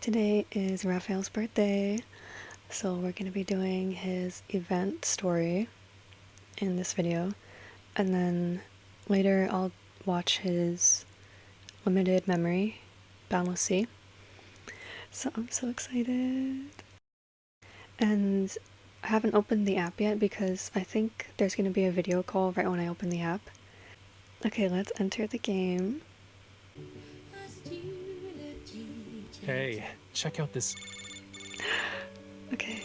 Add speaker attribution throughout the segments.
Speaker 1: Today is Raphael's birthday, so we're going to be doing his event story in this video, and then later I'll watch his limited memory, Boundless Sea. So I'm so excited. And I haven't opened the app yet because I think there's going to be a video call right when I open the app. Okay, let's enter the game.
Speaker 2: Hey, check out this.
Speaker 1: Okay.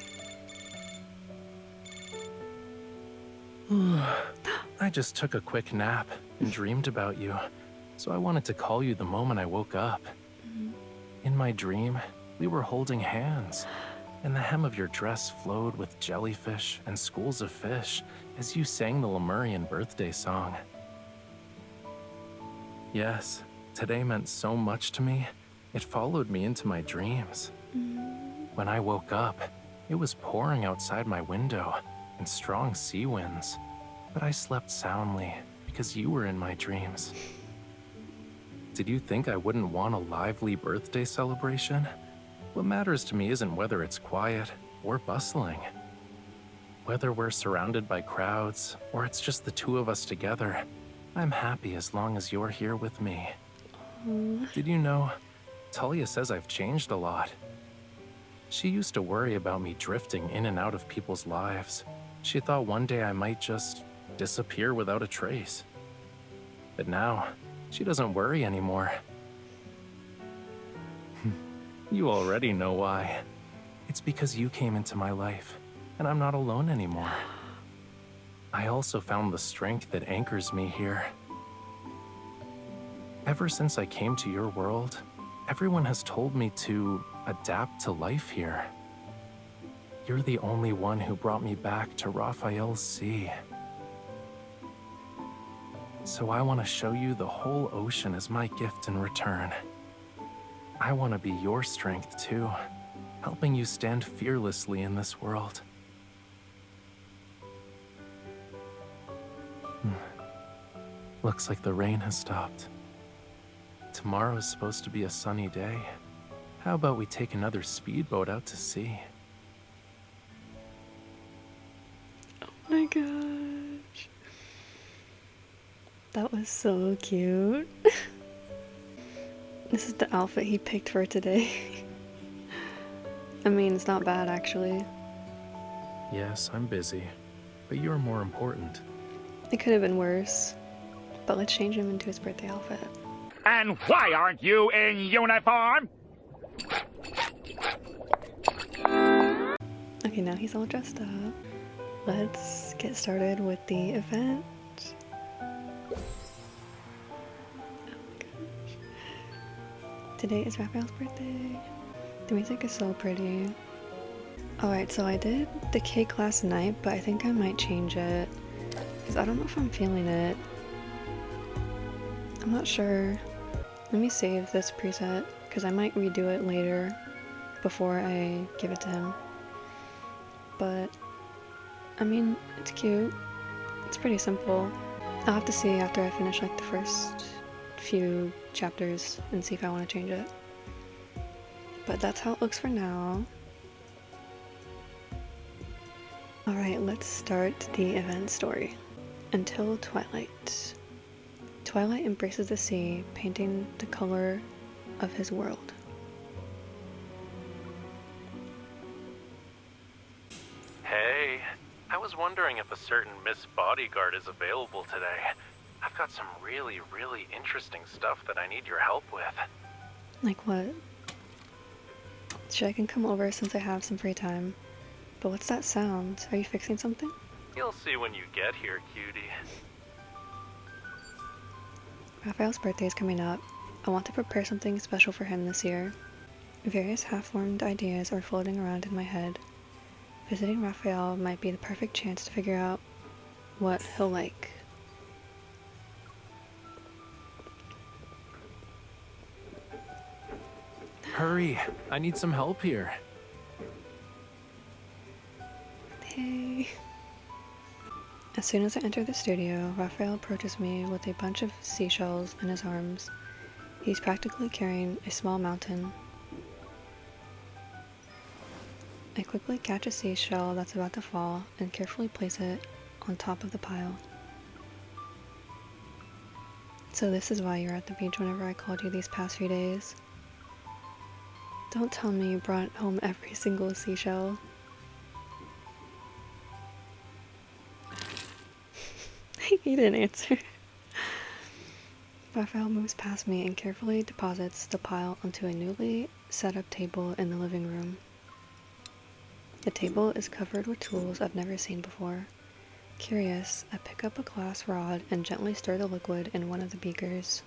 Speaker 2: I just took a quick nap and dreamed about you, so I wanted to call you the moment I woke up. In my dream, we were holding hands, and the hem of your dress flowed with jellyfish and schools of fish as you sang the Lemurian birthday song. Yes, today meant so much to me, it followed me into my dreams. When I woke up, it was pouring outside my window and strong sea winds, but I slept soundly because you were in my dreams. Did you think I wouldn't want a lively birthday celebration? What matters to me isn't whether it's quiet or bustling. Whether we're surrounded by crowds or it's just the two of us together, I'm happy as long as you're here with me. Did you know, Talia says I've changed a lot. She used to worry about me drifting in and out of people's lives. She thought one day I might just disappear without a trace. But now, she doesn't worry anymore. You already know why. It's because you came into my life, and I'm not alone anymore. I also found the strength that anchors me here. Ever since I came to your world, everyone has told me to adapt to life here. You're the only one who brought me back to RAFAYEL's sea. So I want to show you the whole ocean as my gift in return. I want to be your strength too, helping you stand fearlessly in this world. Looks like the rain has stopped. Tomorrow is supposed to be a sunny day. How about we take another speedboat out to sea?
Speaker 1: Oh my gosh. That was so cute. This is the outfit he picked for today. I mean, it's not bad actually.
Speaker 2: Yes, I'm busy, but you're more important.
Speaker 1: It could have been worse, but let's change him into his birthday outfit.
Speaker 3: And why aren't you in uniform?
Speaker 1: Okay, now he's all dressed up. Let's get started with the event. Oh my gosh. Today is Raphael's birthday. The music is so pretty. Alright, so I did the cake last night, but I think I might change it. Because I don't know if I'm feeling it. I'm not sure. Let me save this preset, because I might redo it later before I give it to him. But, I mean, it's cute. It's pretty simple. I'll have to see after I finish like the first few chapters and see if I want to change it. But that's how it looks for now. Alright, let's start the event story. Until Twilight. Twilight embraces the sea, painting the color of his world.
Speaker 2: Hey, I was wondering if a certain Miss Bodyguard is available today. I've got some really interesting stuff that I need your help with.
Speaker 1: Like what? Sure, I can come over since I have some free time. But what's that sound? Are you fixing something?
Speaker 2: You'll see when you get here, cutie.
Speaker 1: Raphael's birthday is coming up. I want to prepare something special for him this year. Various half-formed ideas are floating around in my head. Visiting Raphael might be the perfect chance to figure out what he'll like.
Speaker 2: Hurry, I need some help here.
Speaker 1: Hey. As soon as I enter the studio, Raphael approaches me with a bunch of seashells in his arms. He's practically carrying a small mountain. I quickly catch a seashell that's about to fall and carefully place it on top of the pile. So this is why you're at the beach whenever I called you these past few days. Don't tell me you brought home every single seashell. He didn't answer. Raphael moves past me and carefully deposits the pile onto a newly set up table in the living room. The table is covered with tools I've never seen before. Curious, I pick up a glass rod and gently stir the liquid in one of the beakers.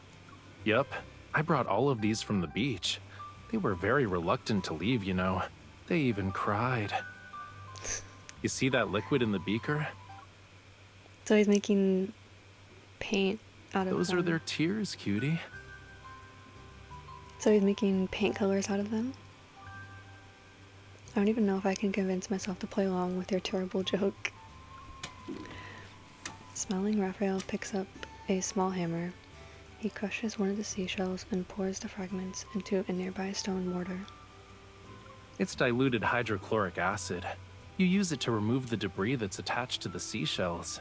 Speaker 2: Yup, I brought all of these from the beach. They were very reluctant to leave, you know. They even cried. You see that liquid in the beaker?
Speaker 1: So he's making paint out of
Speaker 2: Those
Speaker 1: them.
Speaker 2: are their tears, cutie.
Speaker 1: So he's making paint colors out of them? I don't even know if I can convince myself to play along with your terrible joke. Smiling, Raphael picks up a small hammer. He crushes one of the seashells and pours the fragments into a nearby stone mortar.
Speaker 2: It's diluted hydrochloric acid. You use it to remove the debris that's attached to the seashells.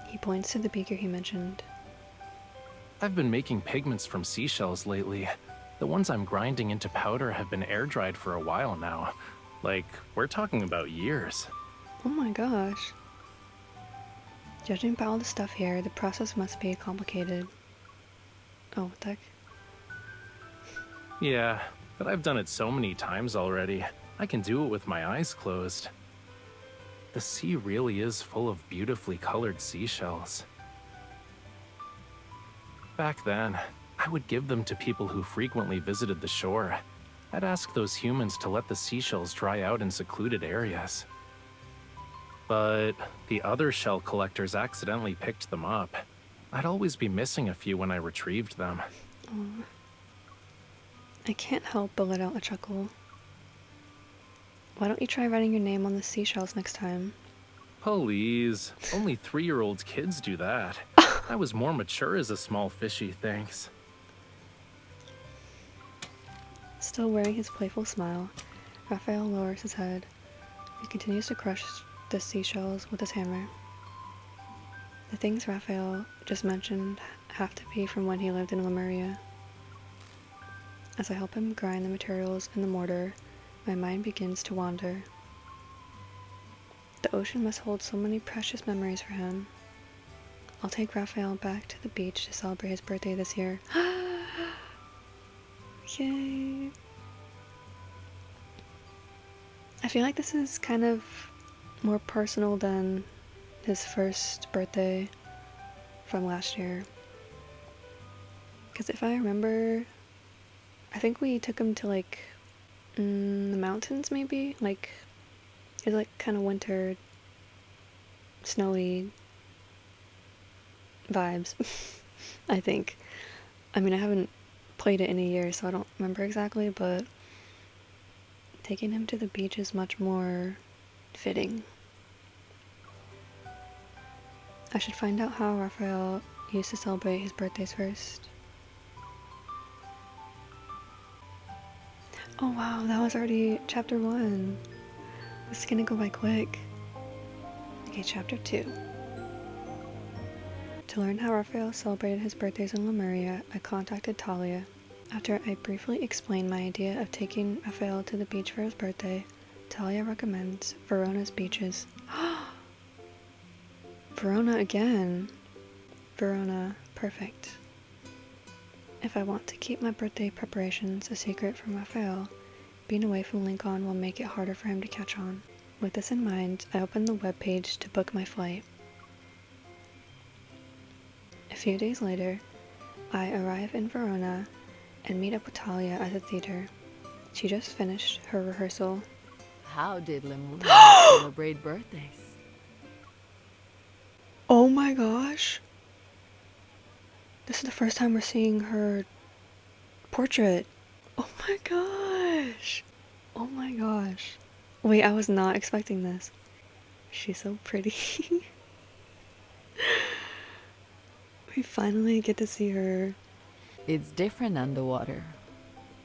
Speaker 1: He points to the beaker he mentioned.
Speaker 2: I've been making pigments from seashells lately. The ones I'm grinding into powder have been air-dried for a while now. Like, we're talking about years.
Speaker 1: Oh my gosh. Judging by all the stuff here, the process must be complicated. Oh, what the heck?
Speaker 2: Yeah, but I've done it so many times already. I can do it with my eyes closed. The sea really is full of beautifully colored seashells. Back then, I would give them to people who frequently visited the shore. I'd ask those humans to let the seashells dry out in secluded areas. But the other shell collectors accidentally picked them up. I'd always be missing a few when I retrieved them.
Speaker 1: Oh. I can't help but let out a chuckle. Why don't you try writing your name on the seashells next time?
Speaker 2: Please, only 3-year-old kids do that. I was more mature as a small fishy, thanks.
Speaker 1: Still wearing his playful smile, Raphael lowers his head. He continues to crush the seashells with his hammer. The things Raphael just mentioned have to be from when he lived in Lemuria. As I help him grind the materials in the mortar, my mind begins to wander. The ocean must hold so many precious memories for him. I'll take Raphael back to the beach to celebrate his birthday this year. Yay! I feel like this is kind of more personal than his first birthday from last year. Because if I remember, I think we took him to like the mountains maybe? Like, it's like kind of winter, snowy vibes, I think. I mean, I haven't played it in a year, so I don't remember exactly, but taking him to the beach is much more fitting. I should find out how Raphael used to celebrate his birthdays first. Oh wow, that was already chapter 1. This is gonna go by quick. Okay, chapter 2. To learn how Raphael celebrated his birthdays in Lemuria, I contacted Talia. After I briefly explained my idea of taking Raphael to the beach for his birthday, Talia recommends Verona's beaches. Verona again. Verona, perfect. If I want to keep my birthday preparations a secret from Raphael, being away from Lincoln will make it harder for him to catch on. With this in mind, I opened the webpage to book my flight. A few days later, I arrive in Verona and meet up with Talia at the theater. She just finished her rehearsal.
Speaker 4: How did Lemuria celebrate birthdays?
Speaker 1: Oh my gosh! This is the first time we're seeing her portrait. Oh my gosh! Oh my gosh. Wait, I was not expecting this. She's so pretty. We finally get to see her.
Speaker 4: It's different underwater.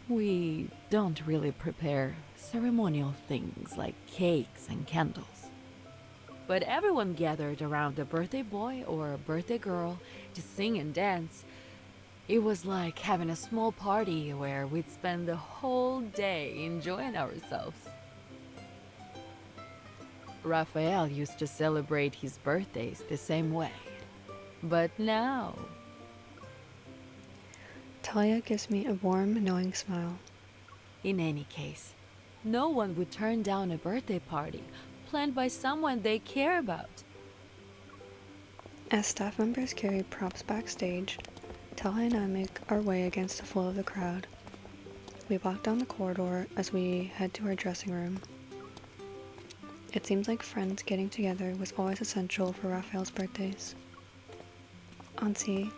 Speaker 4: We don't really prepare ceremonial things like cakes and candles. But everyone gathered around a birthday boy or a birthday girl to sing and dance. It was like having a small party where we'd spend the whole day enjoying ourselves. Raphael used to celebrate his birthdays the same way. But now,
Speaker 1: Talia gives me a warm, knowing smile.
Speaker 4: in any case, no one would turn down a birthday party planned by someone they care about.
Speaker 1: As staff members carry props backstage, Talia and I make our way against the flow of the crowd. We walk down the corridor as we head to our dressing room. It seems like friends getting together was always essential for Raphael's birthdays. Auntie,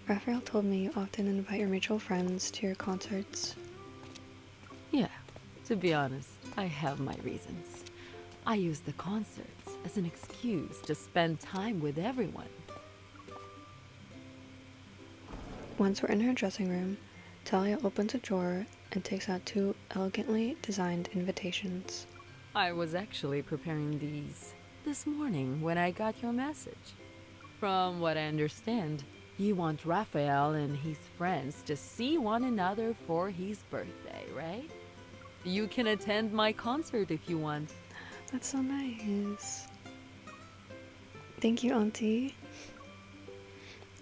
Speaker 1: Raphael told me you often invite your mutual friends to your concerts.
Speaker 4: Yeah, to be honest, I have my reasons. I use the concerts as an excuse to spend time with everyone.
Speaker 1: Once we're in her dressing room, Talia opens a drawer and takes out 2 elegantly designed invitations.
Speaker 4: I was actually preparing these this morning when I got your message. From what I understand, you want Raphael and his friends to see one another for his birthday, right? You can attend my concert if you want.
Speaker 1: That's so nice. Thank you, Auntie.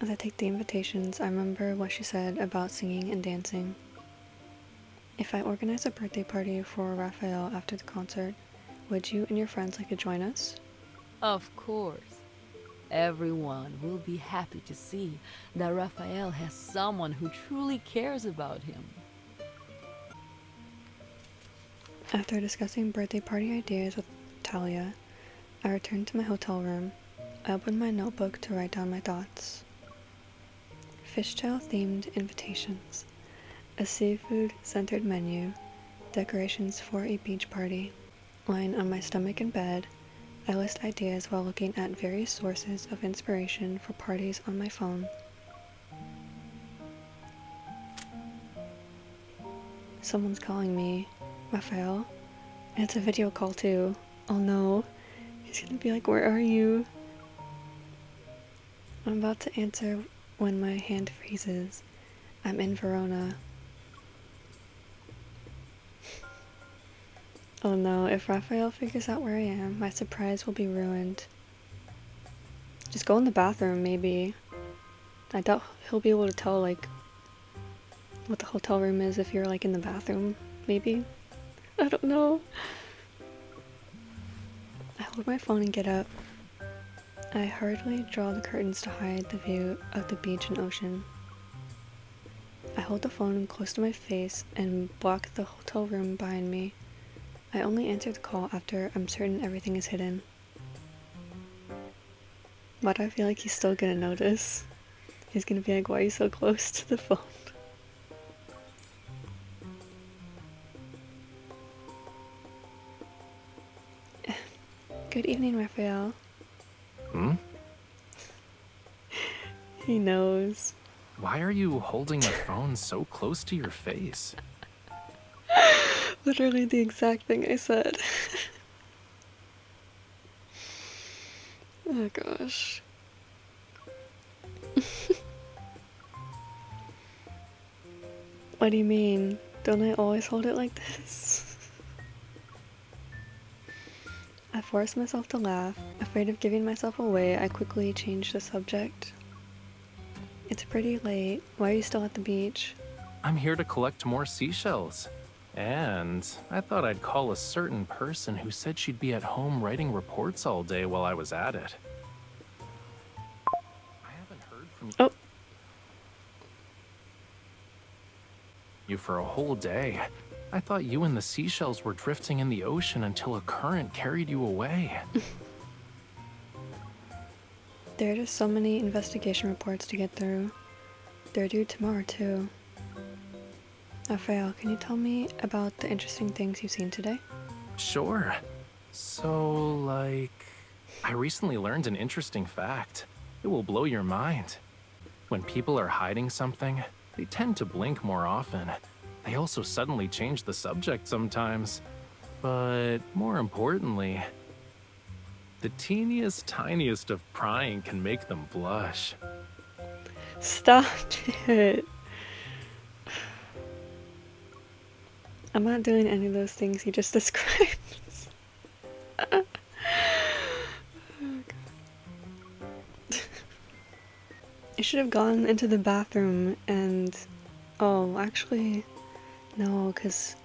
Speaker 1: As I take the invitations, I remember what she said about singing and dancing. If I organize a birthday party for Raphael after the concert, would you and your friends like to join us?
Speaker 4: Of course. Everyone will be happy to see that Raphael has someone who truly cares about him.
Speaker 1: After discussing birthday party ideas with Talia, I return to my hotel room. I open my notebook to write down my thoughts. Fishtail-themed invitations, a seafood-centered menu, decorations for a beach party. Lying on my stomach in bed, I list ideas while looking at various sources of inspiration for parties on my phone. Someone's calling me. Raphael? And it's a video call too. Oh no. He's gonna be like, where are you? I'm about to answer when my hand freezes. I'm in Verona. Oh no, if Raphael figures out where I am, my surprise will be ruined. Just go in the bathroom, maybe. I doubt he'll be able to tell, like, what the hotel room is if you're, like, in the bathroom, maybe? I don't know. I hold my phone and get up. I hurriedly draw the curtains to hide the view of the beach and ocean. I hold the phone close to my face and block the hotel room behind me. I only answer the call after I'm certain everything is hidden. Why do I feel like he's still gonna notice? He's gonna be like, why are you so close to the phone? Good evening, Raphael.
Speaker 2: Hmm?
Speaker 1: He knows.
Speaker 2: Why are you holding the phone so close to your face?
Speaker 1: Literally the exact thing I said. Oh gosh. What do you mean? Don't I always hold it like this? I force myself to laugh. Afraid of giving myself away, I quickly change the subject. It's pretty late. Why are you still at the beach?
Speaker 2: I'm here to collect more seashells. And I thought I'd call a certain person who said she'd be at home writing reports all day while I was at it. I haven't heard from you for a whole day. I thought you and the seashells were drifting in the ocean until a current carried you away.
Speaker 1: There are just so many investigation reports to get through. They're due tomorrow, too. Raphael, can you tell me about the interesting things you've seen today?
Speaker 2: Sure. So, like, I recently learned an interesting fact. It will blow your mind. When people are hiding something, they tend to blink more often. I also suddenly change the subject sometimes. But more importantly, the teeniest, tiniest of prying can make them blush.
Speaker 1: Stop it. I'm not doing any of those things you just described. You should have gone into the bathroom and... Oh, actually, no, because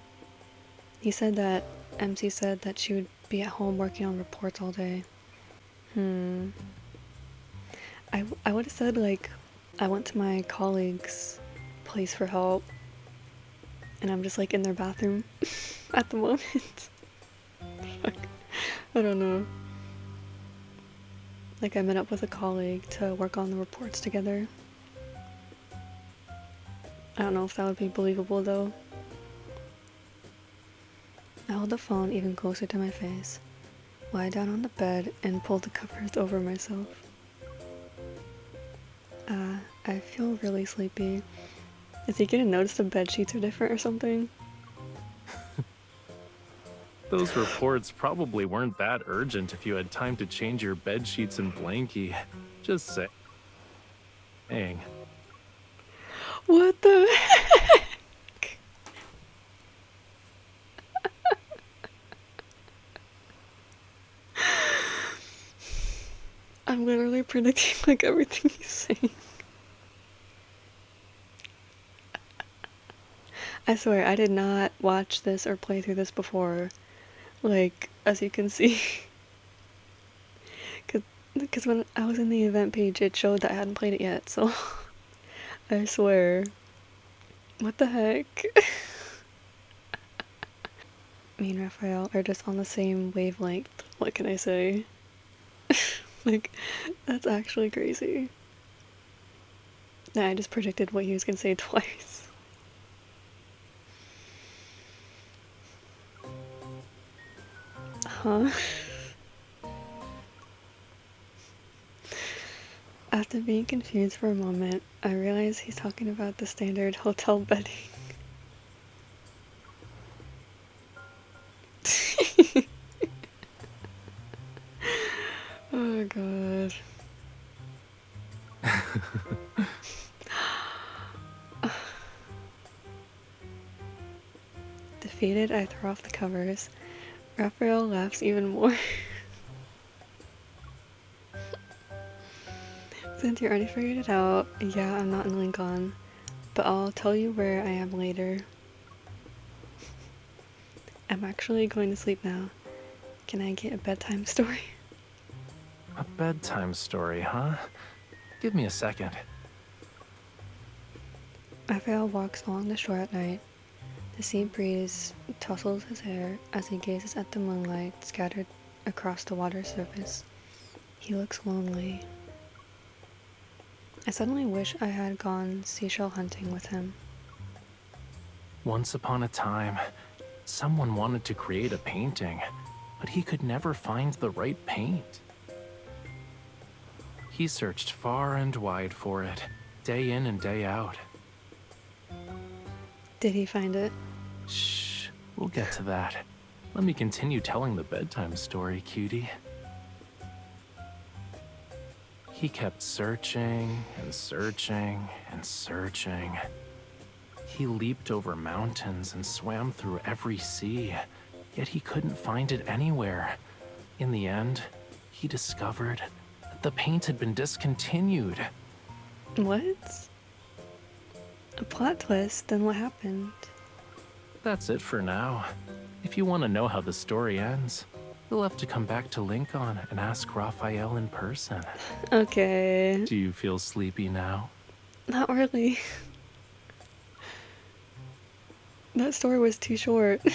Speaker 1: he said that... MC said that she would be at home working on reports all day. I would have said, like, I went to my colleague's place for help, and I'm just, like, in their bathroom at the moment. Fuck. I don't know. Like, I met up with a colleague to work on the reports together. I don't know if that would be believable, though. I held the phone even closer to my face, lie down on the bed, and pulled the covers over myself. I feel really sleepy. Is he gonna notice the bed sheets are different or something?
Speaker 2: Those reports probably weren't that urgent if you had time to change your bed sheets and blankie. Just saying.
Speaker 1: What the heck? I'm literally predicting like everything he's saying. I swear, I did not watch this or play through this before. Like, as you can see. Because when I was in the event page, it showed that I hadn't played it yet, so... I swear. What the heck? Me and Raphael are just on the same wavelength. What can I say? Like, that's actually crazy. Nah, I just predicted what he was gonna say twice. Huh? After being confused for a moment, I realized he's talking about the standard hotel bedding. Oh god. Defeated, I throw off the covers. Raphael laughs even more. Since you already figured it out, yeah, I'm not in Lincoln, but I'll tell you where I am later. I'm actually going to sleep now. Can I get a bedtime story?
Speaker 2: A bedtime story, huh? Give me a second.
Speaker 1: Raphael walks along the shore at night. The sea breeze tussles his hair as he gazes at the moonlight scattered across the water's surface. He looks lonely. I suddenly wish I had gone seashell hunting with him.
Speaker 2: Once upon a time, someone wanted to create a painting, but he could never find the right paint. He searched far and wide for it, day in and day out.
Speaker 1: Did he find it?
Speaker 2: Shh, we'll get to that. Let me continue telling the bedtime story, cutie. He kept searching and searching and searching. He leaped over mountains and swam through every sea, yet he couldn't find it anywhere. In the end, he discovered that the paint had been discontinued.
Speaker 1: What? A plot twist? Then what happened?
Speaker 2: That's it for now. If you want to know how the story ends, you'll have to come back to Lincoln and ask Raphael in person.
Speaker 1: Okay.
Speaker 2: Do you feel sleepy now?
Speaker 1: Not really. That story was too short. You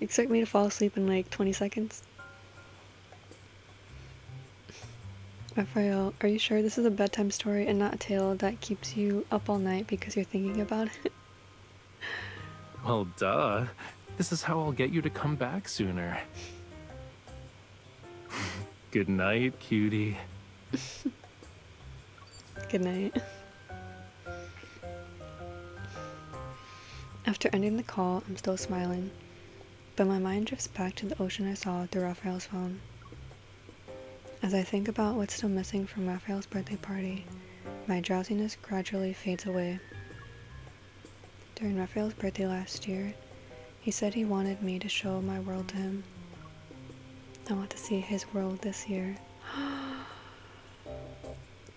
Speaker 1: expect me to fall asleep in like 20 seconds? Raphael, are you sure this is a bedtime story and not a tale that keeps you up all night because you're thinking about it?
Speaker 2: Well, duh. This is how I'll get you to come back sooner. Good night, cutie.
Speaker 1: Good night. After ending the call, I'm still smiling, but my mind drifts back to the ocean I saw through Raphael's phone. As I think about what's still missing from Raphael's birthday party, my drowsiness gradually fades away. During Raphael's birthday last year, he said he wanted me to show my world to him. I want to see his world this year.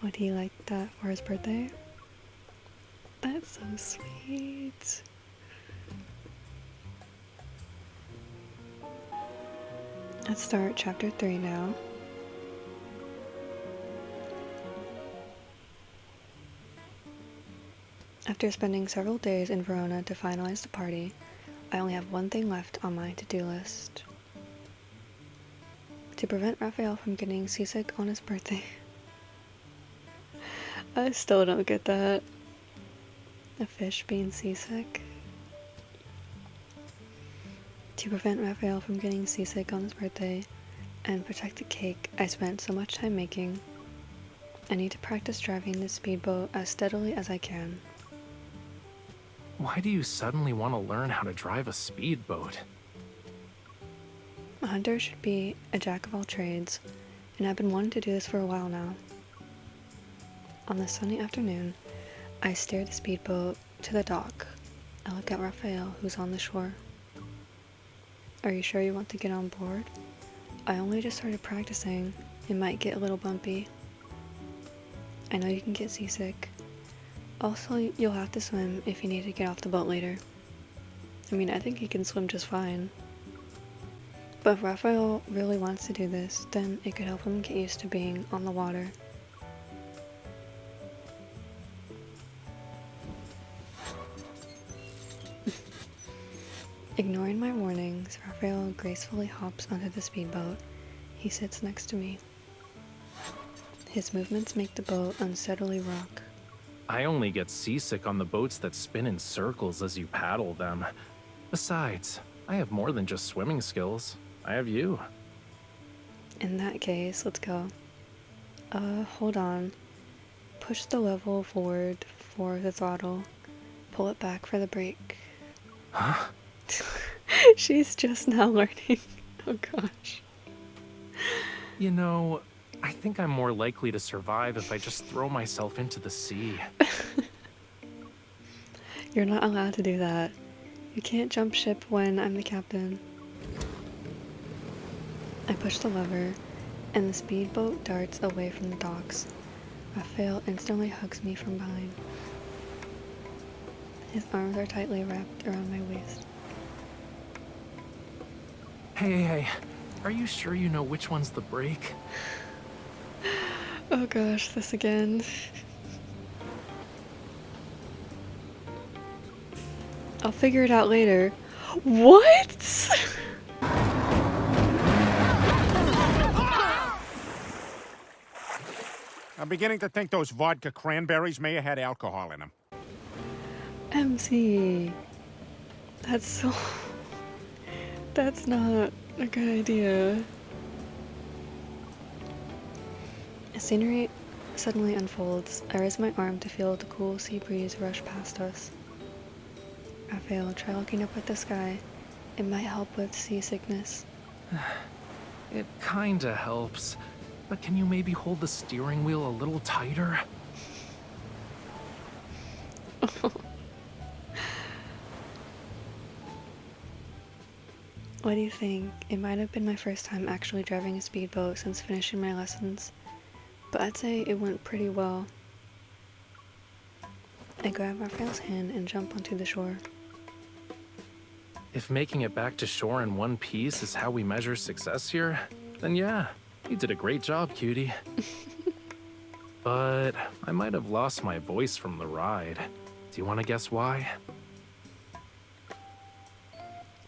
Speaker 1: Would he like that for his birthday? That's so sweet. Let's start chapter 3 now. After spending several days in Verona to finalize the party, I only have one thing left on my to-do list. To prevent Raphael from getting seasick on his birthday. I still don't get that. A fish being seasick. To prevent Raphael from getting seasick on his birthday and protect the cake I spent so much time making, I need to practice driving the speedboat as steadily as I can.
Speaker 2: Why do you suddenly want to learn how to drive a speedboat?
Speaker 1: A hunter should be a jack of all trades, and I've been wanting to do this for a while now. On this sunny afternoon, I steer the speedboat to the dock. I look at Raphael, who's on the shore. Are you sure you want to get on board? I only just started practicing. It might get a little bumpy. I know you can get seasick. Also, you'll have to swim if you need to get off the boat later. I mean, I think he can swim just fine. But if Raphael really wants to do this, then it could help him get used to being on the water. Ignoring my warnings, Raphael gracefully hops onto the speedboat. He sits next to me. His movements make the boat unsteadily rock.
Speaker 2: I only get seasick on the boats that spin in circles as you paddle them. Besides, I have more than just swimming skills. I have you.
Speaker 1: In that case, let's go. Hold on. Push the level forward for the throttle. Pull it back for the brake.
Speaker 2: Huh?
Speaker 1: She's just now learning. Oh gosh.
Speaker 2: You know, I think I'm more likely to survive if I just throw myself into the sea.
Speaker 1: You're not allowed to do that. You can't jump ship when I'm the captain. I push the lever, and the speedboat darts away from the docks. Raphael instantly hugs me from behind. His arms are tightly wrapped around my waist.
Speaker 2: Hey. Are you sure you know which one's the brake?
Speaker 1: Oh gosh, this again. I'll figure it out later. What?
Speaker 3: I'm beginning to think those vodka cranberries may have had alcohol in them.
Speaker 1: MC. That's not a good idea. Scenery suddenly unfolds. I raise my arm to feel the cool sea breeze rush past us. Raphael, try looking up at the sky. It might help with seasickness.
Speaker 2: It kinda helps. But can you maybe hold the steering wheel a little tighter?
Speaker 1: What do you think? It might have been my first time actually driving a speedboat since finishing my lessons, but I'd say it went pretty well. I grab Raphael's hand and jump onto the shore.
Speaker 2: If making it back to shore in one piece is how we measure success here, then yeah, you did a great job, cutie. But I might have lost my voice from the ride. Do you want to guess why?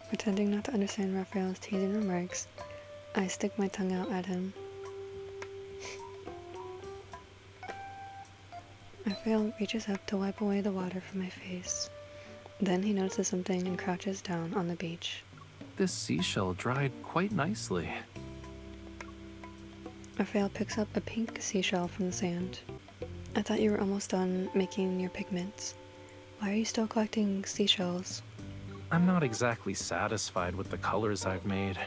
Speaker 1: Pretending not to understand Raphael's teasing remarks, I stick my tongue out at him. Raphael reaches up to wipe away the water from my face. Then he notices something and crouches down on the beach.
Speaker 2: This seashell dried quite nicely.
Speaker 1: Raphael picks up a pink seashell from the sand. I thought you were almost done making your pigments. Why are you still collecting seashells?
Speaker 2: I'm not exactly satisfied with the colors I've made.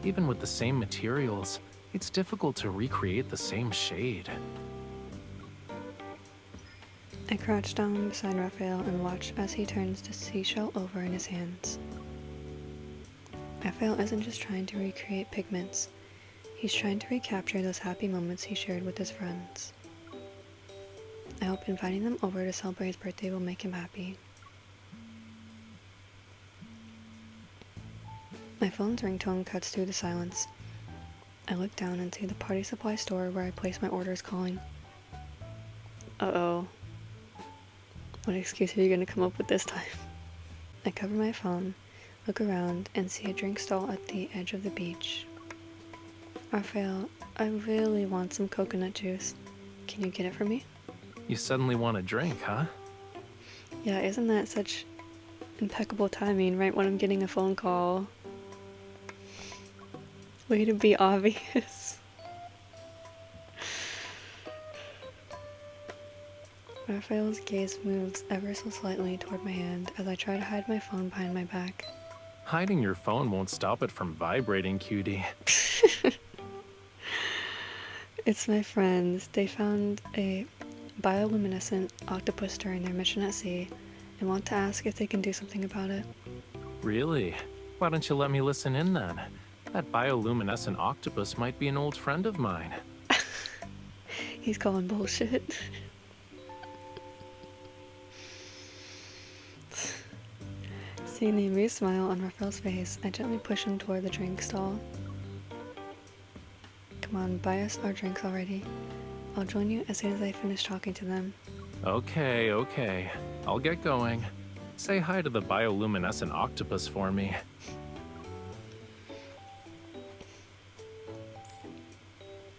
Speaker 2: Even with the same materials, it's difficult to recreate the same shade.
Speaker 1: I crouch down beside Raphael and watch as he turns the seashell over in his hands. Raphael isn't just trying to recreate pigments, he's trying to recapture those happy moments he shared with his friends. I hope inviting them over to celebrate his birthday will make him happy. My phone's ringtone cuts through the silence. I look down and see the party supply store where I place my orders calling. Uh-oh. What excuse are you gonna come up with this time? I cover my phone, look around, and see a drink stall at the edge of the beach. Raphael, I really want some coconut juice. Can you get it for me?
Speaker 2: You suddenly want a drink, huh?
Speaker 1: Yeah, isn't that such impeccable timing right when I'm getting a phone call? Way to be obvious. Raphael's gaze moves ever so slightly toward my hand as I try to hide my phone behind my back.
Speaker 2: Hiding your phone won't stop it from vibrating, cutie.
Speaker 1: It's my friends. They found a bioluminescent octopus during their mission at sea and want to ask if they can do something about it.
Speaker 2: Really? Why don't you let me listen in then? That bioluminescent octopus might be an old friend of mine.
Speaker 1: He's calling bullshit. Seeing the amused smile on Raphael's face, I gently push him toward the drink stall. Come on, buy us our drinks already. I'll join you as soon as I finish talking to them.
Speaker 2: Okay. I'll get going. Say hi to the bioluminescent octopus for me.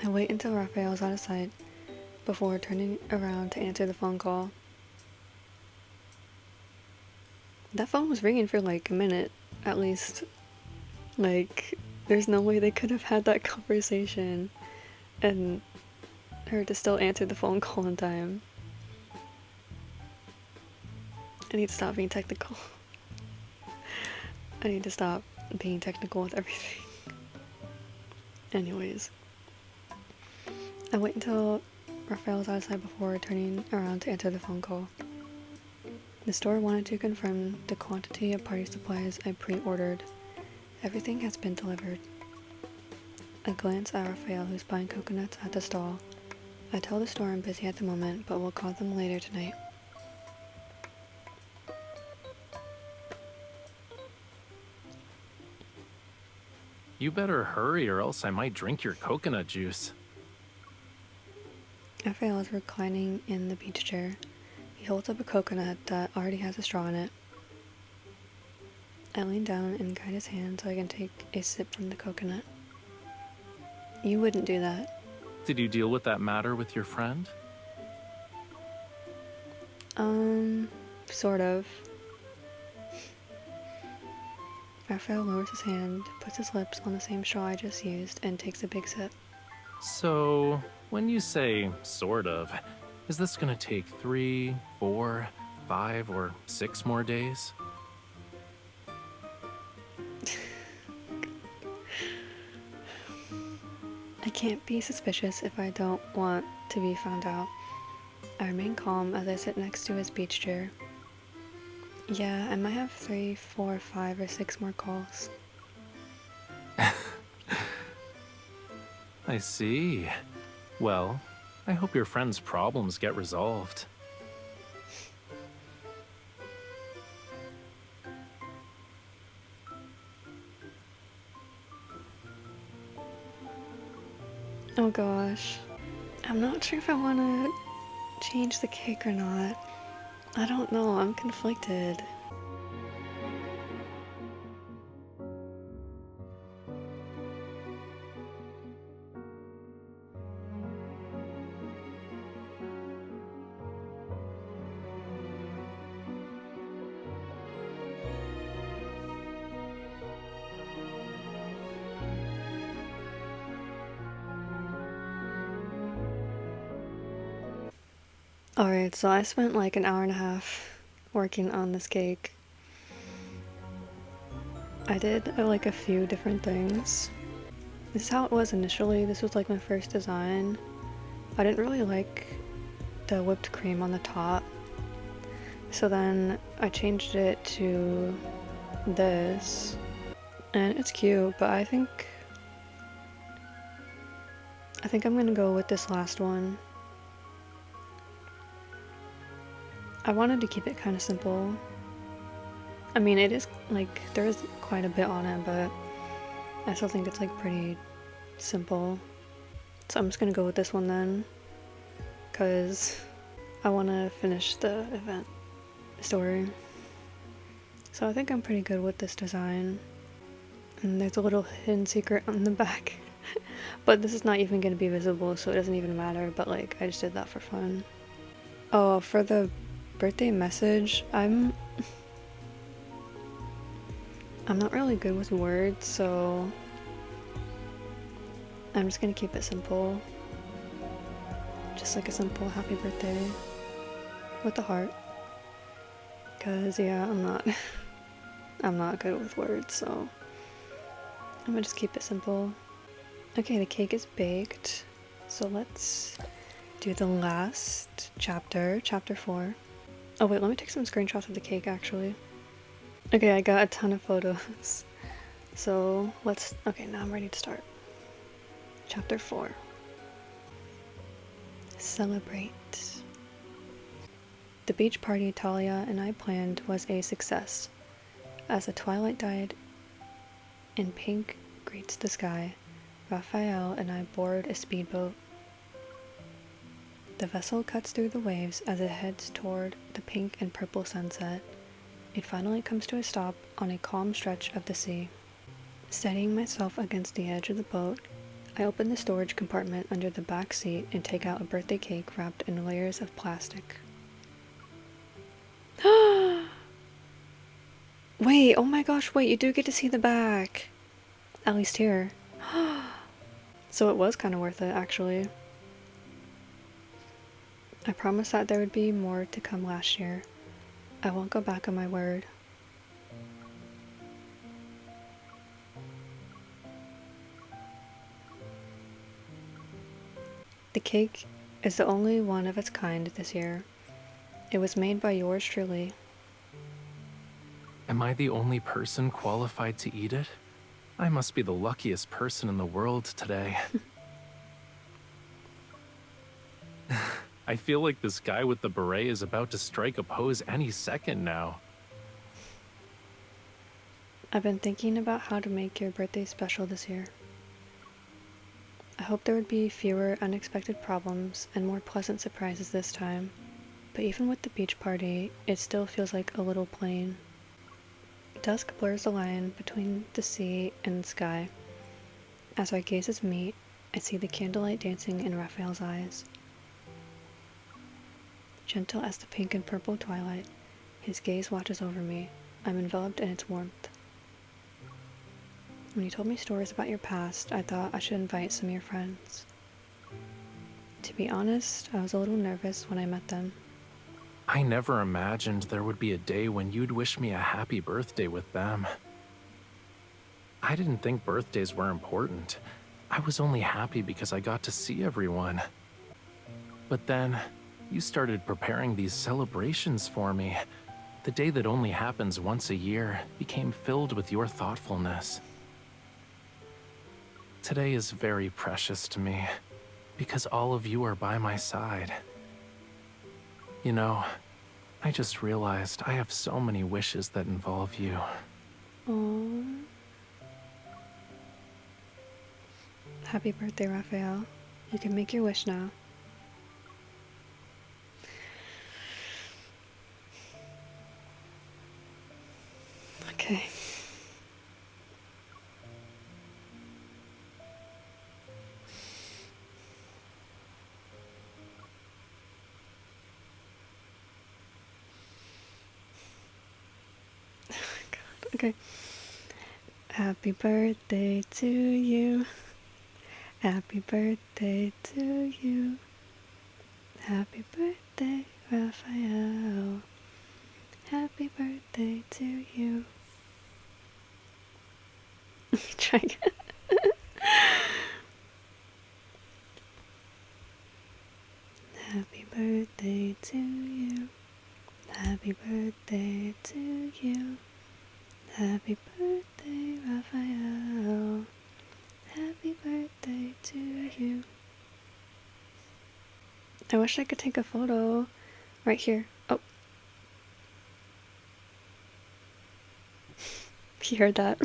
Speaker 1: I wait until Raphael's out of sight before turning around to answer the phone call. That phone was ringing for like a minute, at least. Like, there's no way they could have had that conversation and her to still answer the phone call in time. I need to stop being technical. I need to stop being technical with everything. Anyways. I wait until Raphael's outside before turning around to answer the phone call. The store wanted to confirm the quantity of party supplies I pre-ordered. Everything has been delivered. I glance at Raphael, who's buying coconuts at the stall. I tell the store I'm busy at the moment, but we'll call them later tonight.
Speaker 2: You better hurry or else I might drink your coconut juice.
Speaker 1: Raphael is reclining in the beach chair. He holds up a coconut that already has a straw in it. I lean down and guide his hand so I can take a sip from the coconut. You wouldn't do that.
Speaker 2: Did you deal with that matter with your friend?
Speaker 1: Sort of. Raphael lowers his hand, puts his lips on the same straw I just used, and takes a big sip.
Speaker 2: So, when you say sort of, is this gonna take 3, 4, 5, or 6 more days?
Speaker 1: I can't be suspicious if I don't want to be found out. I remain calm as I sit next to his beach chair. Yeah, I might have 3, 4, 5, or 6 more calls.
Speaker 2: I see. Well, I hope your friend's problems get resolved.
Speaker 1: Oh gosh. I'm not sure if I want to change the cake or not. I don't know, I'm conflicted. Alright, so I spent like an hour and a half working on this cake. I did like a few different things. This is how it was initially. This was like my first design. I didn't really like the whipped cream on the top. So then I changed it to this. And it's cute, but I think I'm gonna go with this last one. I wanted to keep it kind of simple. I mean, it is like, there is quite a bit on it, but I still think it's like pretty simple. So I'm just gonna go with this one then, because I want to finish the event story. So I think I'm pretty good with this design. And there's a little hidden secret on the back. But this is not even going to be visible, so it doesn't even matter, but like, I just did that for fun. Oh, for the birthday message, I'm not really good with words, so I'm just gonna keep it simple. Just like a simple happy birthday with a heart. Cause yeah, I'm not good with words, so I'm gonna just keep it simple. Okay, the cake is baked, so let's do the last chapter, chapter 4. Oh wait, let me take some screenshots of the cake actually. Okay, I got a ton of photos. So okay, now I'm ready to start. Chapter 4. Celebrate. The beach party Talia and I planned was a success. As the twilight died and pink greets the sky, Raphael and I board a speedboat. The vessel cuts through the waves as it heads toward the pink and purple sunset. It finally comes to a stop on a calm stretch of the sea. Steadying myself against the edge of the boat, I open the storage compartment under the back seat and take out a birthday cake wrapped in layers of plastic. Wait, oh my gosh, wait, you do get to see the back. At least here. So it was kind of worth it, actually. I promised that there would be more to come last year. I won't go back on my word. The cake is the only one of its kind this year. It was made by yours truly.
Speaker 2: Am I the only person qualified to eat it? I must be the luckiest person in the world today. I feel like this guy with the beret is about to strike a pose any second now.
Speaker 1: I've been thinking about how to make your birthday special this year. I hope there would be fewer unexpected problems and more pleasant surprises this time. But even with the beach party, it still feels like a little plain. Dusk blurs the line between the sea and the sky. As our gazes meet, I see the candlelight dancing in Raphael's eyes. Gentle as the pink and purple twilight, his gaze watches over me. I'm enveloped in its warmth. When you told me stories about your past, I thought I should invite some of your friends. To be honest, I was a little nervous when I met them.
Speaker 2: I never imagined there would be a day when you'd wish me a happy birthday with them. I didn't think birthdays were important. I was only happy because I got to see everyone. But then, you started preparing these celebrations for me. The day that only happens once a year became filled with your thoughtfulness. Today is very precious to me, because all of you are by my side. You know, I just realized I have so many wishes that involve you.
Speaker 1: Aww. Happy birthday, Raphael. You can make your wish now. Okay. Okay. Happy birthday to you. Happy birthday to you. Happy birthday, Raphael. Happy birthday to you. Try again. Happy birthday to you. Happy birthday to you. Happy birthday, Raphael. Happy birthday to you. I wish I could take a photo right here. Oh. You heard that?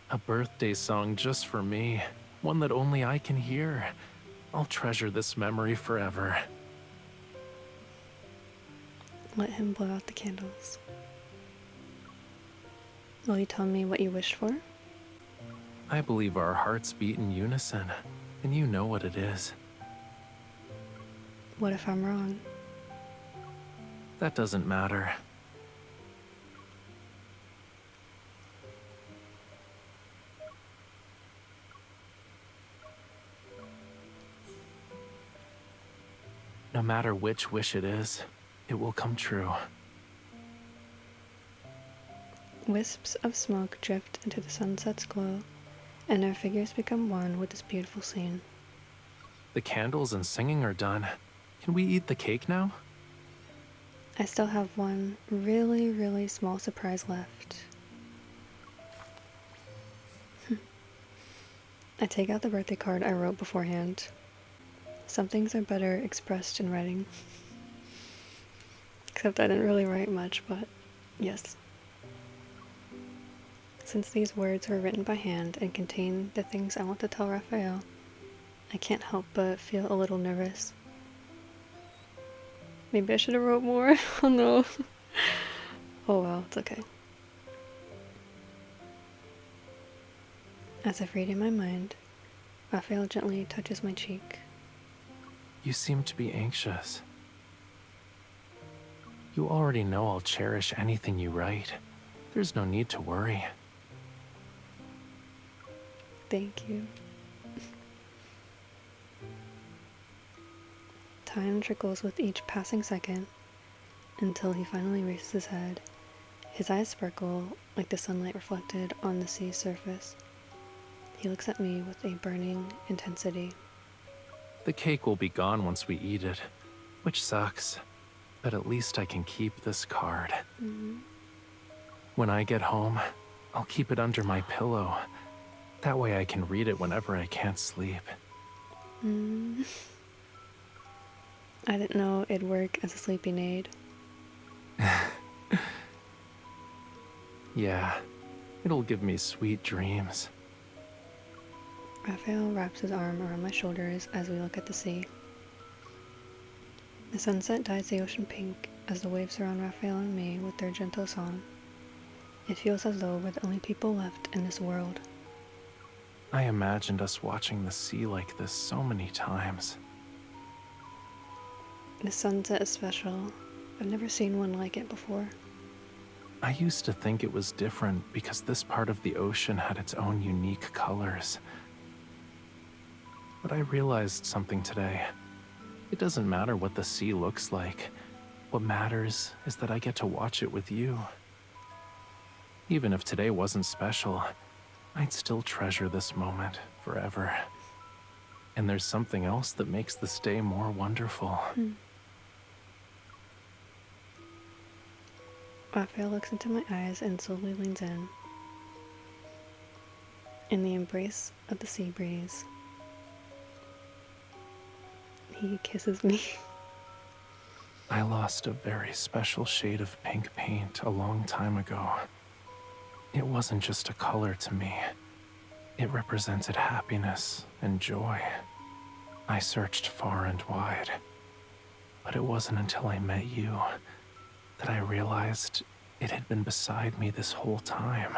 Speaker 2: A birthday song just for me. One that only I can hear. I'll treasure this memory forever.
Speaker 1: Let him blow out the candles. Will you tell me what you wished for?
Speaker 2: I believe our hearts beat in unison, and you know what it is.
Speaker 1: What if I'm wrong?
Speaker 2: That doesn't matter. No matter which wish it is, it will come true.
Speaker 1: Wisps of smoke drift into the sunset's glow, and our figures become one with this beautiful scene.
Speaker 2: The candles and singing are done. Can we eat the cake now?
Speaker 1: I still have one really, really small surprise left. I take out the birthday card I wrote beforehand. Some things are better expressed in writing. Except I didn't really write much, but yes. Since these words were written by hand and contain the things I want to tell Raphael, I can't help but feel a little nervous. Maybe I should have wrote more. Oh no. Oh well, it's okay. As if reading my mind, Raphael gently touches my cheek.
Speaker 2: You seem to be anxious. You already know I'll cherish anything you write. There's no need to worry.
Speaker 1: Thank you. Time trickles with each passing second until he finally raises his head. His eyes sparkle like the sunlight reflected on the sea's surface. He looks at me with a burning intensity.
Speaker 2: The cake will be gone once we eat it, which sucks, but at least I can keep this card. When I get home, I'll keep it under my pillow. That way I can read it whenever I can't sleep.
Speaker 1: I didn't know it'd work as a sleeping aid.
Speaker 2: Yeah, it'll give me sweet dreams.
Speaker 1: Raphael wraps his arm around my shoulders as we look at the sea. The sunset dyes the ocean pink as the waves surround Raphael and me with their gentle song. It feels as though we're the only people left in this world.
Speaker 2: I imagined us watching the sea like this so many times.
Speaker 1: The sunset is special. I've never seen one like it before.
Speaker 2: I used to think it was different because this part of the ocean had its own unique colors. But I realized something today. It doesn't matter what the sea looks like. What matters is that I get to watch it with you. Even if today wasn't special, I'd still treasure this moment forever. And there's something else that makes this day more wonderful.
Speaker 1: Raphael looks into my eyes and slowly leans in. In the embrace of the sea breeze, he kisses me.
Speaker 2: I lost a very special shade of pink paint a long time ago. It wasn't just a color to me. It represented happiness and joy. I searched far and wide, but it wasn't until I met you that I realized it had been beside me this whole time.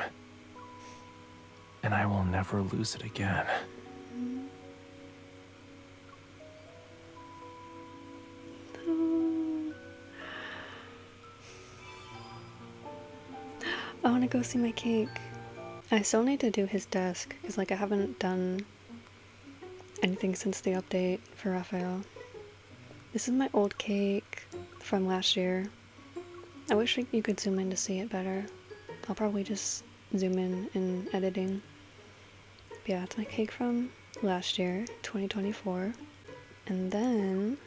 Speaker 2: And I will never lose it again.
Speaker 1: I want to go see my cake. I still need to do his desk because I haven't done anything since the update for Raphael. This is my old cake from last year. I wish you could zoom in to see it better. I'll probably just zoom in editing. But yeah, it's my cake from last year, 2024. And then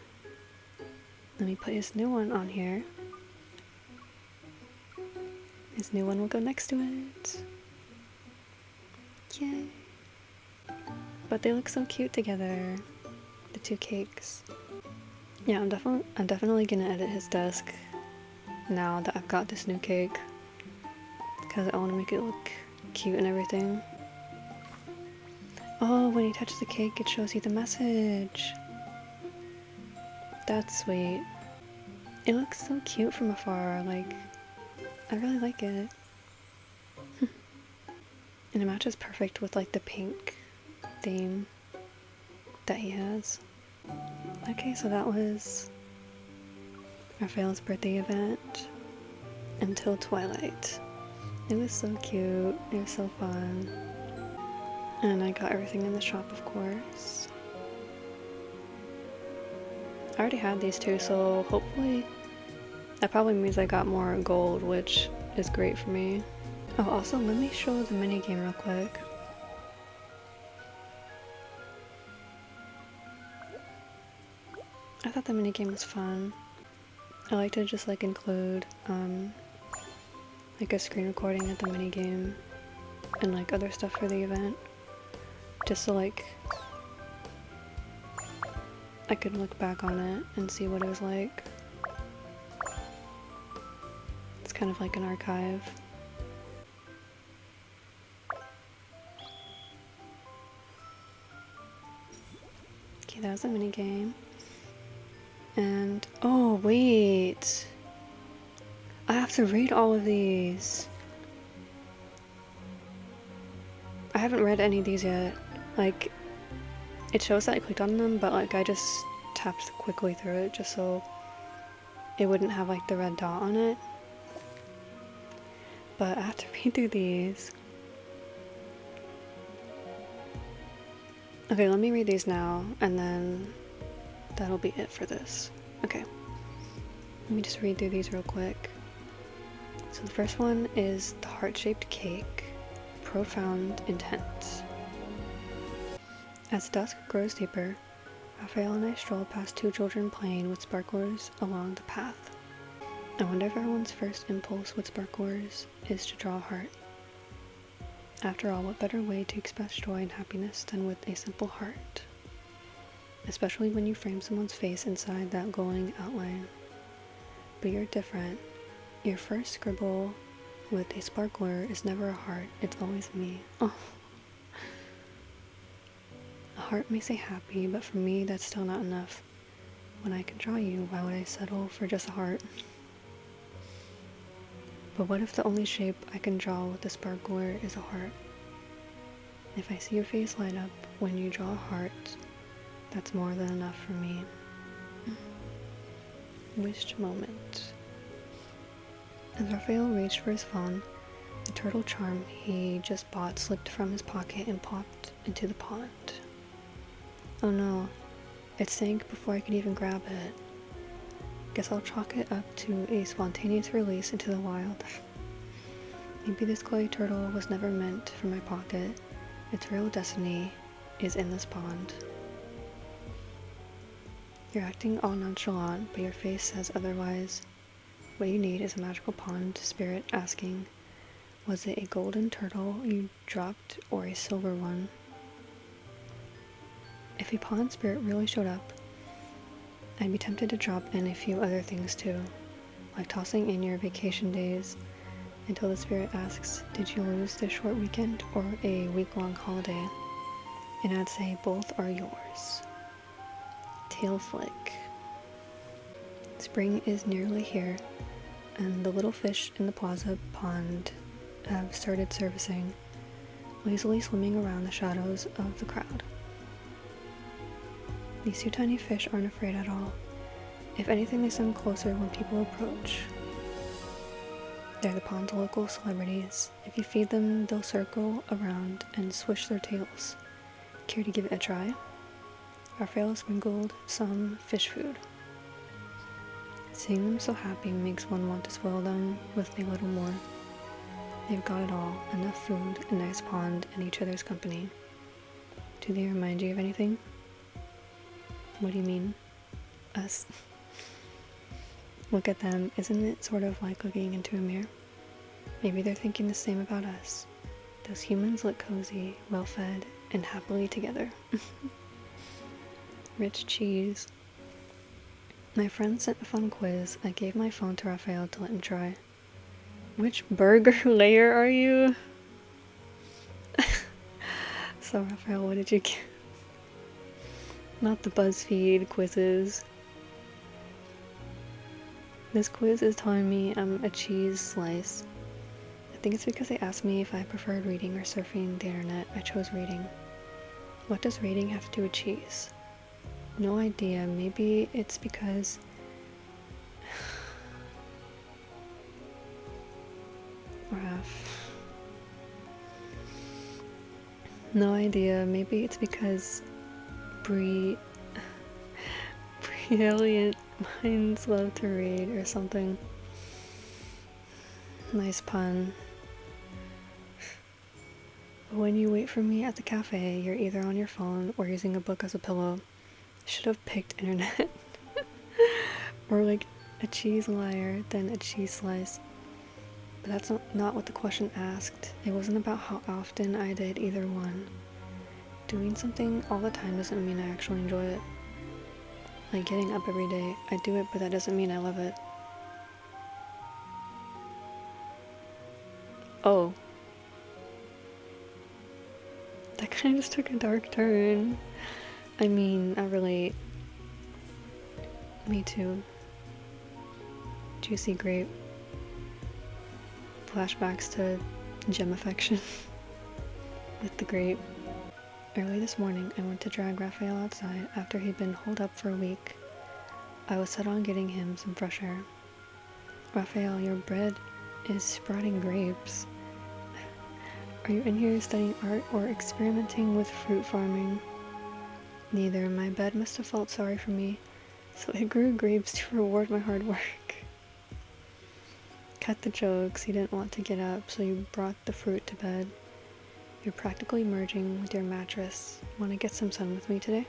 Speaker 1: let me put his new one on here. His new one will go next to it. Yay! But they look so cute together, the two cakes. Yeah, I'm definitely gonna edit his desk now that I've got this new cake, because I want to make it look cute and everything. Oh, when you touch the cake, it shows you the message. That's sweet. It looks so cute from afar, like, I really like it. And it matches perfect with like the pink theme that he has. Okay, so that was Raphael's birthday event until Twilight. It was so cute, it was so fun. And I got everything in the shop, of course. I already had these two, so hopefully that probably means I got more gold, which is great for me. Oh, also let me show the minigame real quick. I thought the minigame was fun. I like to just like include like a screen recording at the minigame and like other stuff for the event, just so like I could look back on it and see what it was like. It's kind of like an archive. Okay, that was a minigame. And oh wait, I have to read all of these. I haven't read any of these yet. Like, it shows that I clicked on them, but like I just tapped quickly through it just so it wouldn't have like the red dot on it. But I have to read through these. Okay, let me read these now, and then that'll be it for this. Okay, let me just read through these real quick. So the first one is the heart-shaped cake, profound intent. As dusk grows deeper, Raphael and I stroll past two children playing with sparklers along the path. I wonder if everyone's first impulse with sparklers is to draw a heart. After all, what better way to express joy and happiness than with a simple heart? Especially when you frame someone's face inside that glowing outline. But you're different. Your first scribble with a sparkler is never a heart, it's always me. Oh. A heart may say happy, but for me that's still not enough. When I can draw you, why would I settle for just a heart? But what if the only shape I can draw with a sparkler is a heart? If I see your face light up when you draw a heart, that's more than enough for me. Wished moment. As Raphael reached for his phone, the turtle charm he just bought slipped from his pocket and popped into the pond. Oh no, it sank before I could even grab it. Guess I'll chalk it up to a spontaneous release into the wild. Maybe this clay turtle was never meant for my pocket. Its real destiny is in this pond. You're acting all nonchalant, but your face says otherwise. What you need is a magical pond spirit asking, was it a golden turtle you dropped or a silver one? If a pond spirit really showed up, I'd be tempted to drop in a few other things too, like tossing in your vacation days until the spirit asks, did you lose this short weekend or a week-long holiday? And I'd say both are yours. Tail flick. Spring is nearly here, and the little fish in the plaza pond have started surfacing, lazily swimming around the shadows of the crowd. These two tiny fish aren't afraid at all. If anything, they swim closer when people approach. They're the pond's local celebrities. If you feed them, they'll circle around and swish their tails. Care to give it a try? Raphael sprinkled some fish food. Seeing them so happy makes one want to spoil them with a little more. They've got it all. Enough food, a nice pond, and each other's company. Do they remind you of anything? What do you mean? Us. Look at them. Isn't it sort of like looking into a mirror? Maybe they're thinking the same about us. Those humans look cozy, well-fed, and happily together. Rich cheese. My friend sent a fun quiz. I gave my phone to Raphael to let him try. Which burger layer are you? So Raphael, what did you get? Not the BuzzFeed quizzes. This quiz is telling me I'm a cheese slice. I think it's because they asked me if I preferred reading or surfing the internet. I chose reading. What does reading have to do with cheese? No idea. Maybe it's because... Raph. No idea. Maybe it's because brilliant minds love to read or something. Nice pun. But when you wait for me at the cafe, you're either on your phone or using a book as a pillow. Should have picked internet. Or like a cheese liar, then a cheese slice. But that's not what the question asked. It wasn't about how often I did either one. Doing something all the time doesn't mean I actually enjoy it. Like getting up every day, I do it, but that doesn't mean I love it. Oh. That kind of just took a dark turn. I mean, I relate. Me too. Juicy grape. Flashbacks to gem affection with the grape. Early this morning, I went to drag Raphael outside after he'd been holed up for a week. I was set on getting him some fresh air. Raphael, your bread is sprouting grapes. Are you in here studying art or experimenting with fruit farming? Neither. My bed must have felt sorry for me, so it grew grapes to reward my hard work. Cut the jokes. You didn't want to get up, so you brought the fruit to bed. You're practically merging with your mattress. Want to get some sun with me today?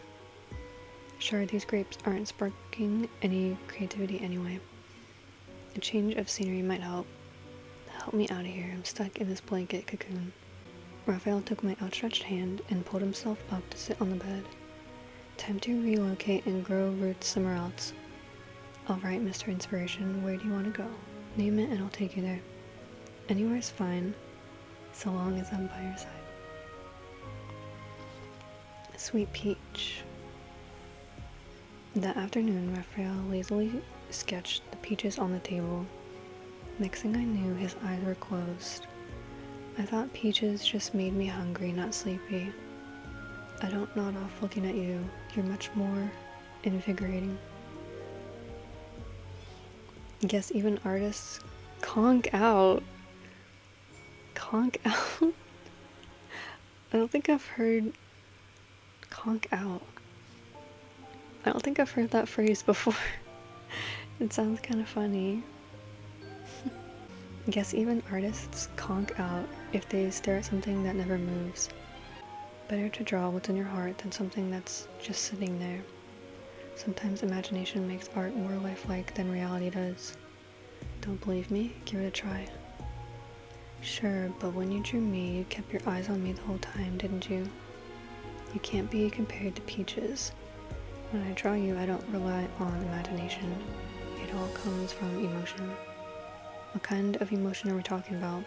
Speaker 1: Sure, these grapes aren't sparking any creativity anyway. A change of scenery might help. Help me out of here. I'm stuck in this blanket cocoon. Raphael took my outstretched hand and pulled himself up to sit on the bed. Time to relocate and grow roots somewhere else. Alright, Mr. Inspiration, where do you want to go? Name it and I'll take you there. Anywhere is fine, so long as I'm by your side. Sweet peach. That afternoon, Raphael lazily sketched the peaches on the table. Next thing I knew, his eyes were closed. I thought peaches just made me hungry, not sleepy. I don't nod off looking at you. You're much more invigorating. Guess even artists conk out. Conk out? I don't think I've heard conk out. I don't think I've heard that phrase before. It sounds kind of funny. Guess even artists conk out if they stare at something that never moves. Better to draw what's in your heart than something that's just sitting there. Sometimes imagination makes art more lifelike than reality does. Don't believe me? Give it a try. Sure, but when you drew me, you kept your eyes on me the whole time, didn't you? You can't be compared to peaches. When I draw you, I don't rely on imagination. It all comes from emotion. What kind of emotion are we talking about?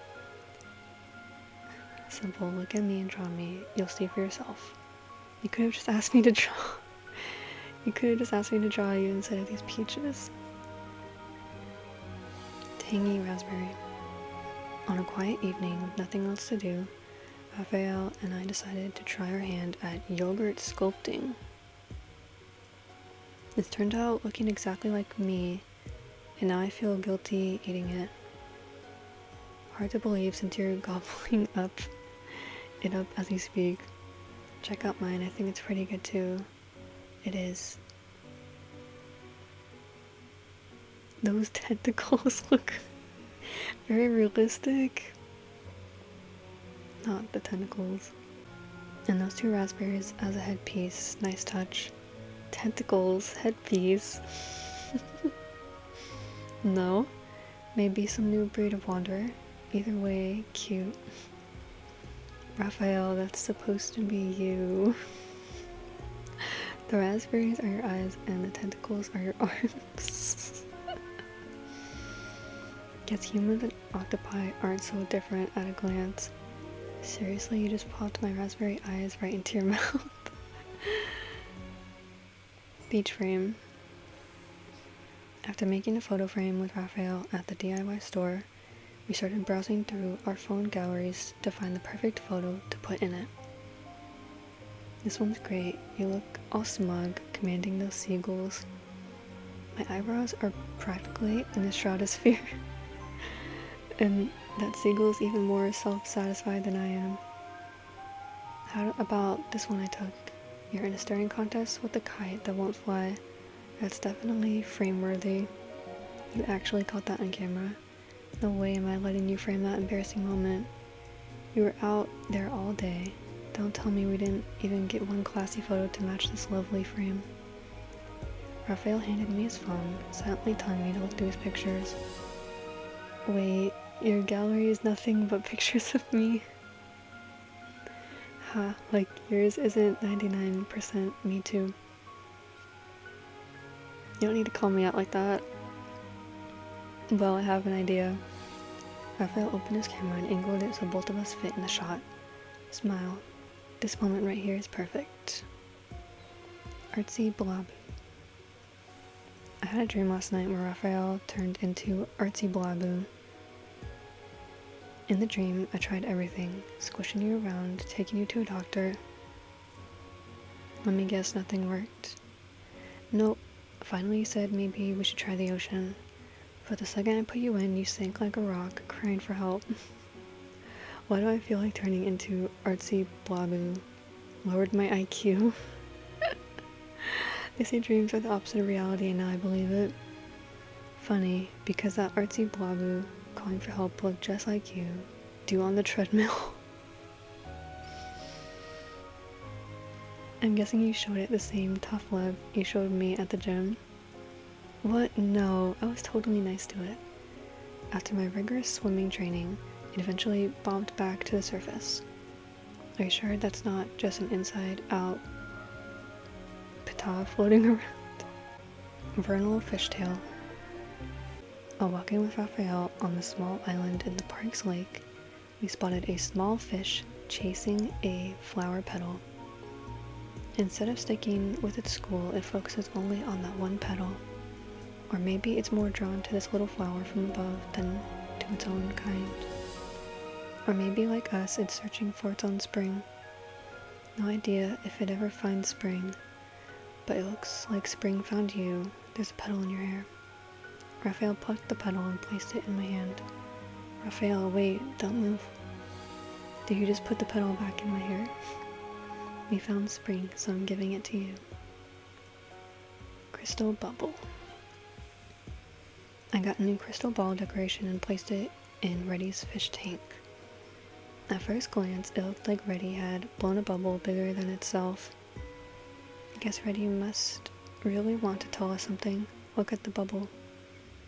Speaker 1: Simple, look at me and draw me. You'll see for yourself. You could have just asked me to draw. You could have just asked me to draw you instead of these peaches. Tangy raspberry. On a quiet evening with nothing else to do, Raphael and I decided to try our hand at yogurt sculpting. It turned out looking exactly like me, and now I feel guilty eating it. Hard to believe since you're gobbling it up as you speak. Check out mine, I think it's pretty good too. It is. Those tentacles look very realistic. not the tentacles. And those 2 raspberries as a headpiece, nice touch. Tentacles, headpiece. No, maybe some new breed of wanderer. Either way, cute. Raphael, that's supposed to be you. The raspberries are your eyes and the tentacles are your arms. Guess humans and octopi aren't so different at a glance. Seriously, you just popped my raspberry eyes right into your mouth. Beach frame. After making a photo frame with Raphael at the DIY store, we started browsing through our phone galleries to find the perfect photo to put in it. This one's great. You look all smug, commanding those seagulls. My eyebrows are practically in the stratosphere. And that seagull's even more self-satisfied than I am. How about this one I took? You're in a staring contest with a kite that won't fly. That's definitely frame-worthy. You actually caught that on camera. No way am I letting you frame that embarrassing moment. You were out there all day. Don't tell me we didn't even get one classy photo to match this lovely frame. Raphael handed me his phone, silently telling me to look through his pictures. Wait, your gallery is nothing but pictures of me? Ha, like yours isn't 99% me too. You don't need to call me out like that. Well, I have an idea. Raphael opened his camera and angled it so both of us fit in the shot. Smile. This moment right here is perfect. Artsy blob. I had a dream last night where Raphael turned into Artsy Blabu. In the dream, I tried everything, squishing you around, taking you to a doctor. Let me guess, nothing worked. Nope. Finally, you said maybe we should try the ocean. But the second I put you in, you sank like a rock, crying for help. Why do I feel like turning into Artsy Blabu? Lowered my IQ. They say dreams are the opposite of reality, and now I believe it. Funny, because that Artsy Blabu calling for help looked just like you, do on the treadmill. I'm guessing you showed it the same tough love you showed me at the gym. What? No, I was totally nice to it. After my rigorous swimming training, it eventually bobbed back to the surface. Are you sure that's not just an inside-out pita floating around? Vernal fishtail. While walking with Raphael on the small island in the park's lake, we spotted a small fish chasing a flower petal. Instead of sticking with its school, it focuses only on that one petal. Or maybe it's more drawn to this little flower from above than to its own kind. Or maybe like us, it's searching for its own spring. No idea if it ever finds spring, but it looks like spring found you. There's a petal in your hair. Raphael plucked the petal and placed it in my hand. Raphael, wait, don't move. Did you just put the petal back in my hair? We found spring, so I'm giving it to you. Crystal bubble. I got a new crystal ball decoration and placed it in Reddy's fish tank. At first glance, it looked like Reddy had blown a bubble bigger than itself. I guess Reddy must really want to tell us something. Look at the bubble.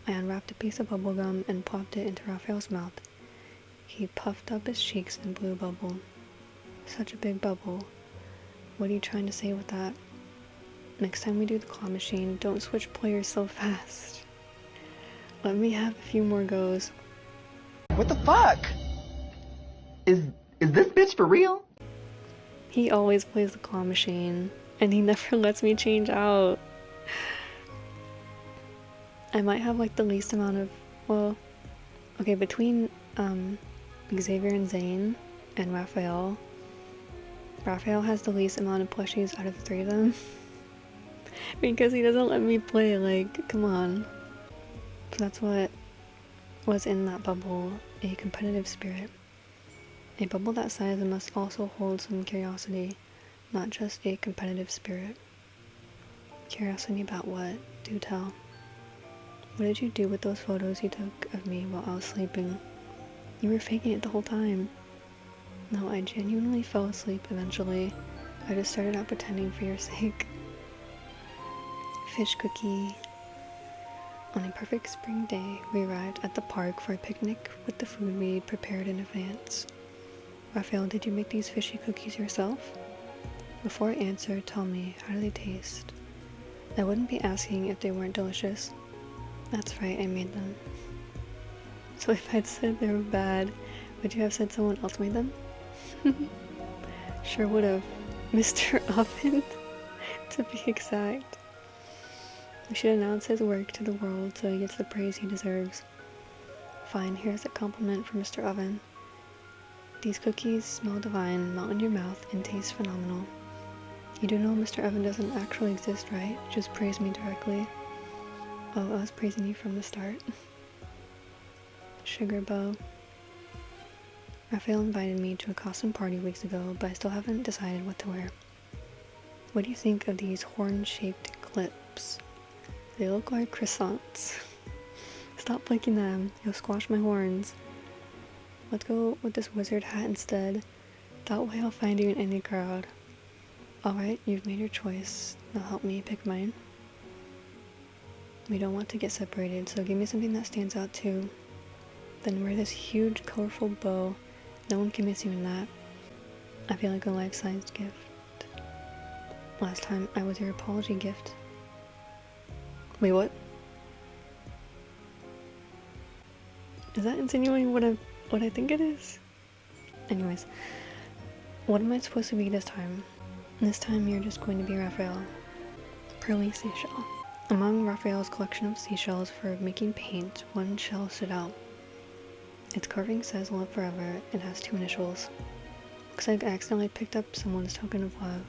Speaker 1: I unwrapped a piece of bubble gum and plopped it into Raphael's mouth. He puffed up his cheeks and blew a bubble. Such a big bubble. What are you trying to say with that? Next time we do the claw machine, don't switch players so fast. Let me have a few more goes.
Speaker 5: What the fuck? Is this bitch for real?
Speaker 1: He always plays the claw machine, and he never lets me change out. I might have like the least amount of, well, okay, between Xavier and Zane and Raphael has the least amount of plushies out of the 3 of them. Because he doesn't let me play, like, come on. So that's what was in that bubble, a competitive spirit. A bubble that size must also hold some curiosity, not just a competitive spirit. Curiosity about what? Do tell. What did you do with those photos you took of me while I was sleeping? You were faking it the whole time. No, I genuinely fell asleep eventually. I just started out pretending for your sake. Fish cookie. On a perfect spring day, we arrived at the park for a picnic with the food we prepared in advance. Raphael, did you make these fishy cookies yourself? Before I answer, tell me, how do they taste? I wouldn't be asking if they weren't delicious. That's right, I made them. So if I'd said they were bad, would you have said someone else made them? Sure would have. Mr. Oven, to be exact. We should announce his work to the world so he gets the praise he deserves. Fine, here's a compliment for Mr. Oven. These cookies smell divine, melt in your mouth, and taste phenomenal. You do know Mr. Oven doesn't actually exist, right? Just praise me directly. Oh, I was praising you from the start. Sugar bow. Raphael invited me to a costume party weeks ago, but I still haven't decided what to wear. What do you think of these horn-shaped clips? They look like croissants. Stop flicking them, you'll squash my horns. Let's go with this wizard hat instead. That way I'll find you in any crowd. Alright, you've made your choice. Now help me pick mine. We don't want to get separated, so give me something that stands out too. Then wear this huge, colorful bow. No one can miss you in that. I feel like a life-sized gift. Last time I was your apology gift. Wait, what? Is that insinuating what I think it is? Anyways, what am I supposed to be this time? This time you're just going to be Raphael. Pearly seashell. Among Raphael's collection of seashells for making paint, one shell stood out. Its carving says love forever and has 2 initials. Looks like I accidentally picked up someone's token of love.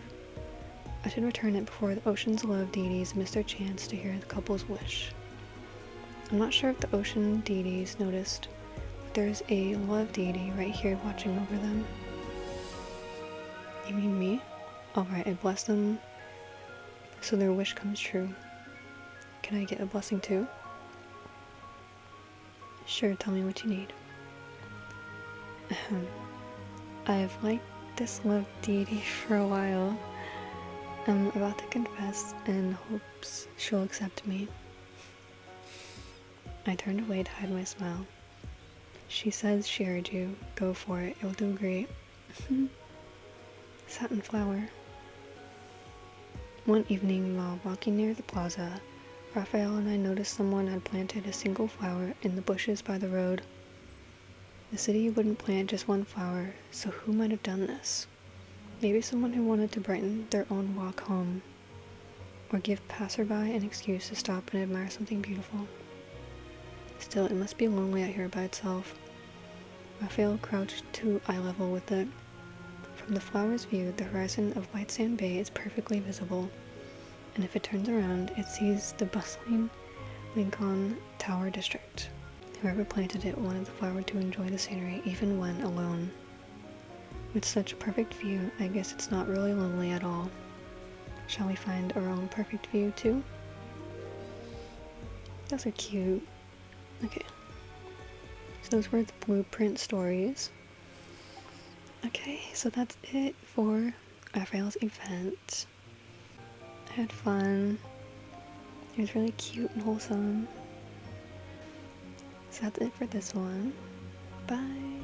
Speaker 1: I should return it before the ocean's love deities miss their chance to hear the couple's wish. I'm not sure if the ocean deities noticed, but there's a love deity right here watching over them. You mean me? Alright, I bless them so their wish comes true. Can I get a blessing too? Sure, tell me what you need. I've liked this love deity for a while. I'm about to confess and hopes she'll accept me. I turned away to hide my smile. She says she heard you. Go for it. You'll do great. Satin flower. One evening while walking near the plaza, Raphael and I noticed someone had planted a single flower in the bushes by the road. The city wouldn't plant just one flower, so who might have done this? Maybe someone who wanted to brighten their own walk home, or give passerby an excuse to stop and admire something beautiful. Still, it must be lonely out here by itself. Raphael crouched to eye level with it. From the flower's view, the horizon of White Sand Bay is perfectly visible, and if it turns around, it sees the bustling Lincoln Tower district. Whoever planted it wanted the flower to enjoy the scenery even when alone. With such a perfect view, I guess it's not really lonely at all. Shall we find our own perfect view too? Those are cute. Okay. So those were the blueprint stories. Okay, so that's it for Raphael's event. I had fun. It was really cute and wholesome. So that's it for this one. Bye!